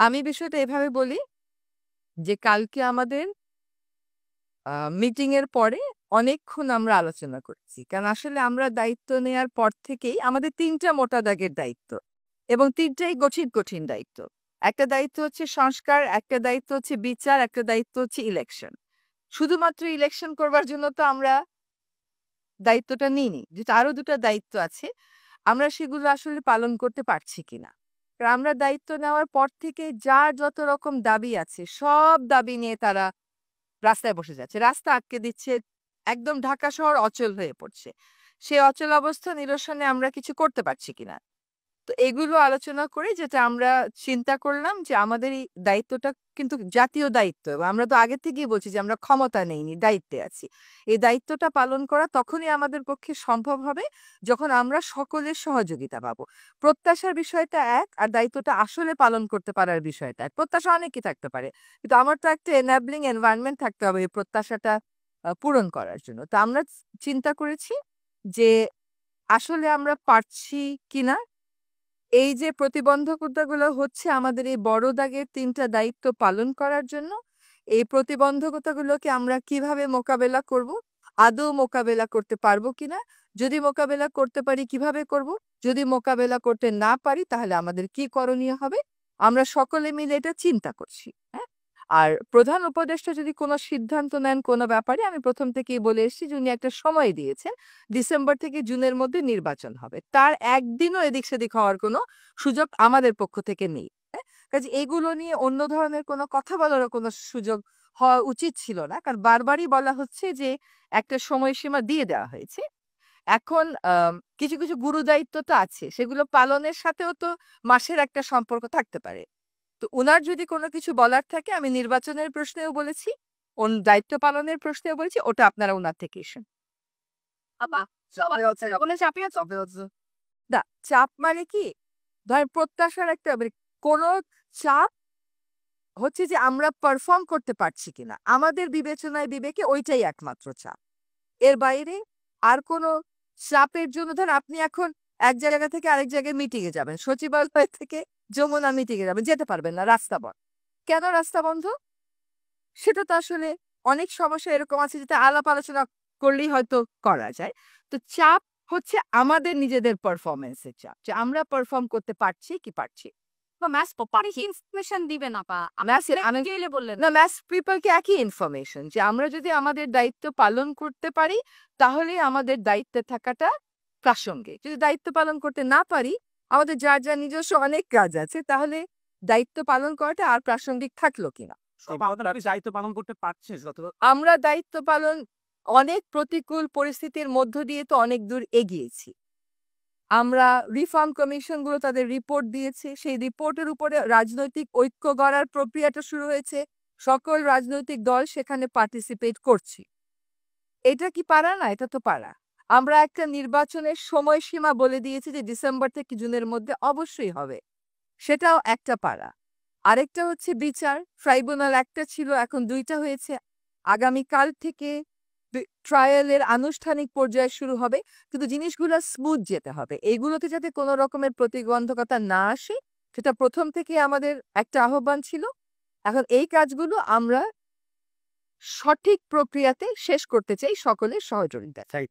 আমি বিষয়টা এভাবে বলি যে কালকে আমাদের মিটিং এর পরে অনেকক্ষণ আমরা আলোচনা করেছি। কারণ আসলে আমরা দায়িত্ব নেয়ার পর থেকেই আমাদের ৩ টা মোটা দাগের দায়িত্ব এবং ৩ টাই কঠিন, কঠিন দায়িত্ব। একটা দায়িত্ব হচ্ছে সংস্কার, একটা দায়িত্ব হচ্ছে বিচার, একটা দায়িত্ব হচ্ছে ইলেকশন। শুধুমাত্র ইলেকশন করবার জন্য তো আমরা দায়িত্বটা নিইনি। যেটা আরো ২ টা দায়িত্ব আছে, আমরা সেগুলো আসলে পালন করতে পারছি কিনা। কারণ আমরা দায়িত্ব নেওয়ার পর থেকে যার যত রকম দাবি আছে, সব দাবি নিয়ে তারা রাস্তায় বসে যাচ্ছে। রাস্তা আটকে দিচ্ছে। একদম ঢাকা শহর অচল হয়ে পড়ছে। সেই অচল অবস্থা নিরসনে আমরা কিছু করতে পারছি কিনা। তো এগুলো আলোচনা করে যেটা আমরা চিন্তা করলাম যে আমাদের এই দায়িত্বটা কিন্তু জাতীয় দায়িত্ব এবং আমরা তো আগে থেকেই বলছি যে আমরা ক্ষমতা নেইনি, দায়িত্বে আছি। এই দায়িত্বটা পালন করা তখনই আমাদের পক্ষে সম্ভব হবে যখন আমরা সকলের সহযোগিতা পাবো। প্রত্যাশার বিষয়টা এক আর দায়িত্বটা আসলে পালন করতে পারার বিষয়টা এক। প্রত্যাশা অনেকই থাকতে পারে। কিন্তু আমার তো একটা enabling environment থাকতে হবে এই প্রত্যাশাটা পূরণ করার জন্য। তো আমরা চিন্তা করেছি যে আসলে আমরা পারছি কিনা এই যে প্রতিবন্ধকতাগুলো হচ্ছে আমাদের এই বড় দাগের ৩ টা দায়িত্ব পালন করার জন্য, এই প্রতিবন্ধকতাগুলোকে আমরা কিভাবে মোকাবেলা করব? আদৌ মোকাবেলা করতে পারবো কিনা? যদি মোকাবেলা করতে পারি কিভাবে করব? যদি মোকাবেলা করতে না পারি তাহলে আমাদের কি করণীয় হবে? আমরা সকলে মিলে এটা চিন্তা করছি। হ্যাঁ? আর প্রধান উপদেষ্টা যদি কোনো সিদ্ধান্ত নেন কোনো ব্যাপারে আমি ১ম থেকেই বলে এসেছি যে উনি একটা সময় দিয়েছেন। ডিসেম্বর থেকে জুনের মধ্যে নির্বাচন হবে। তার একদিনও এদিক সেদিক হওয়ার কোনো সুযোগ আমাদের পক্ষ থেকে নেই। হ্যাঁ? কাজে এগুলো নিয়ে অন্য ধরনের কোনো কথা বলারও কোনো সুযোগ হওয়া উচিত ছিল না। কারণ বারবারই বলা হচ্ছে যে একটা সময়সীমা দিয়ে দেওয়া হয়েছে। এখন কিছু, কিছু গুরুদায়িত্ব তো আছে। সেগুলো পালনের সাথেও তো মাসের একটা সম্পর্ক থাকতে পারে। তো উনার যদি কোনো কিছু বলার থাকে আমি নির্বাচনের প্রশ্নেও বলেছি, দায়িত্ব পালনের প্রশ্নেও বলেছি, ওটা আপনারা উনার থেকেই শুনুন। আপা সবাই হচ্ছে কোনো চাপই আছে? না, চাপ মানে কি? ধরেন প্রত্যাশার একটা মানে কোনো চাপ হচ্ছে যে আমরা পারফর্ম করতে পারছি কিনা। আমাদের বিবেচনায় বিবেকে ওইটাই একমাত্র চাপ। এর বাইরে আর কোনো চাপের জন্য ধরেন আপনি এখন এক জায়গা থেকে আরেক জায়গায় মিটিং এ যাবেন। সচিবালয় থেকে যমুনা মিটিং এ যাবেন। যেতে পারবেন না, রাস্তা বন্ধ। কেন রাস্তা বন্ধ? সেটা তো আসলে অনেক সমস্যা এরকম আছে যেটা আলাপ আলোচনা করলেই হয়তো করা যায়। তো চাপ হচ্ছে আমাদের নিজেদের পারফরম্যান্স এর চাপ। যে আমরা পারফর্ম করতে পারছি কি পারছি। বা ম্যাস পরে কি ইনফরমেশন দিবেন আপা? ম্যাস আমি গেলে বললেন। না ম্যাস পিপল কে একই ইনফরমেশন যে আমরা যদি আমাদের দায়িত্ব পালন করতে পারি তাহলেই আমাদের দায়িত্বে থাকাটা প্রাসঙ্গিক। যদি দায়িত্ব পালন করতে না পারি আমাদের যার যার নিজস্ব অনেক কাজ আছে তাহলে দায়িত্ব পালন করাটা আর প্রাসঙ্গিক থাকলো কিনা। আপনি দায়িত্ব পালন করতে পারছেন যত আমরা দায়িত্ব পালন অনেক প্রতিকূল পরিস্থিতির মধ্য দিয়ে তো অনেক দূর এগিয়েছি। আমরা রিফর্ম কমিশনগুলো তাদের রিপোর্ট দিয়েছে। সেই রিপোর্টের উপরে রাজনৈতিক ঐক্য গড়ার প্রক্রিয়াটা শুরু হয়েছে। সকল রাজনৈতিক দল সেখানে পার্টিসিপেট করছি। এটা কি পারা না? এটা তো পারা। আমরা একটা নির্বাচনের সময়সীমা বলে দিয়েছি যে ডিসেম্বর থেকে জুনের মধ্যে অবশ্যই হবে। সেটাও একটা পারা। আরেকটা হচ্ছে বিচার। ট্রাইব্যুনাল একটা ছিল এখন ২ টা হয়েছে। আগামীকাল থেকে ট্রায়ালের আনুষ্ঠানিক পর্যায় শুরু হবে। কিন্তু জিনিসগুলো স্মুথ যেতে হবে। এগুলোতে যাতে কোনো রকমের প্রতিবন্ধকতা না আসে সেটা ১ম থেকেই আমাদের একটা আহ্বান ছিল। এখন এই কাজগুলো আমরা সঠিক প্রক্রিয়াতে শেষ করতে চাই সকলের সহযোগিতায়।